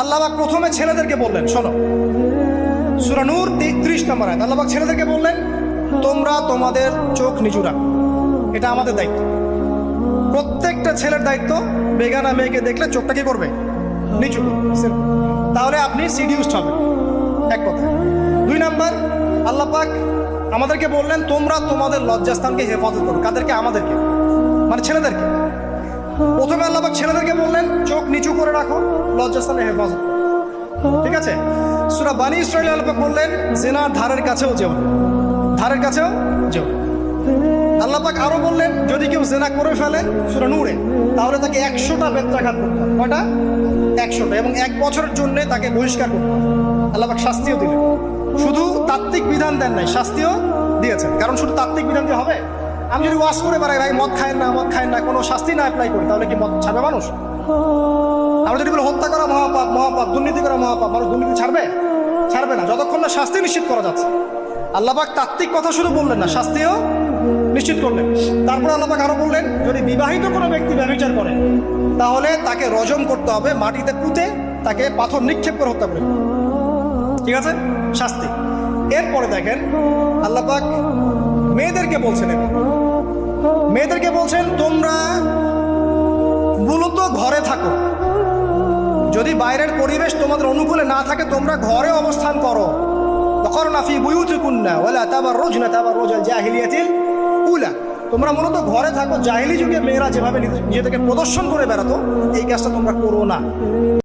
আল্লাহ পাক প্রথমে ছেলেদেরকে বললেন, শোনো, সূরা নূর 30 নম্বর আয়াত। আল্লাহ পাক ছেলেদেরকে বললেন, তোমরা তোমাদের চোখ নিচু রাখো, এটা আমাদের দায়িত্ব। প্রত্যেকটা ছেলের দায়িত্ব বেগানা মেয়েকে দেখলে চোখটা কি করবে? নিচু করবে। তাহলে আপনি সিডিউসড হবেন, এক কথা। 2 নাম্বার, আল্লাহ পাক আমাদেরকে বললেন, তোমরা তোমাদের লজ্জাস্থানকে হেফাজত করো। কাদেরকে? আমাদেরকে, মানে ছেলেদেরকে। প্রথমে আল্লাহ পাক ছেলেদেরকে বললেন, চোখ নিচু করে রাখো, লজ্জাস্থানে হেফাজত করো। ঠিক আছে? সূরা বানী ইসরাঈল আল্লাহ পাক বললেন, জিনার ধারের কাছেও যেও না, ধারের কাছেও যেও। আল্লাহ পাক আরো বললেন, যদি কেউ জিনা করে ফেলে, সূরা নূরে, তাহলে তাকে 100টা বেত্রাঘাত করতে হবে। কয়টা? 100টা, এবং 1 বছরের জন্য তাকে বহিষ্কার করতে হবে। আল্লাহ পাক শাস্তিও দিলেন, শুধু তাত্ত্বিক বিধান দেন নাই, শাস্তিও দিয়েছেন। কারণ শুধু তাত্ত্বিক বিধান দিয়ে হবে? আমি যদি ওয়াজ করে বেড়াই, ভাই মদ খায় না, মদ খায় না, কোনো শাস্তি না অ্যাপ্লাই করি, তাহলে কি মদ ছাড়বে মানুষ? আমরা যদি বলি হত্যা করা মহাপাপ, মহাপাপ, দুর্নীতি করা মহাপাপ, মানুষ দুর্নীতি ছাড়বে? ছাড়বে না, যতক্ষণ না শাস্তি নিশ্চিত করা যাচ্ছে। আল্লাহ পাক তাত্ত্বিক কথা শুধু বললেন না, শাস্তিও নিশ্চিত করলেন। তারপর আল্লাহ পাক আরো বললেন, যদি বিবাহিত কোনো ব্যক্তি ব্যভিচার করে, তাহলে তাকে রজম করতে হবে, মাটিতে পুঁতে তাকে পাথর নিক্ষেপ করে হত্যা করে। ঠিক আছে? শাস্তি। এরপরে দেখেন আল্লাহ পাক মেয়েদেরকে বলছেন, মেয়েদেরকে বলছেন, তোমরা মূলত ঘরে থাকো। যদি বাইরের পরিবেশ তোমাদের অনুকূলে না থাকে, তোমরা ঘরে অবস্থান করো। ওয়াকরনা ফি বুয়ুতিকুন্না ওয়ালা তাবাররুজনা তাবাররুজাল জাহিলিয়াতিল উলা। তোমরা মূলত ঘরে থাকো। জাহিলি যুগে মেয়েরা যেভাবে নিজেদেরকে প্রদর্শন করে বেড়াতো, এই কাজটা তোমরা করো না।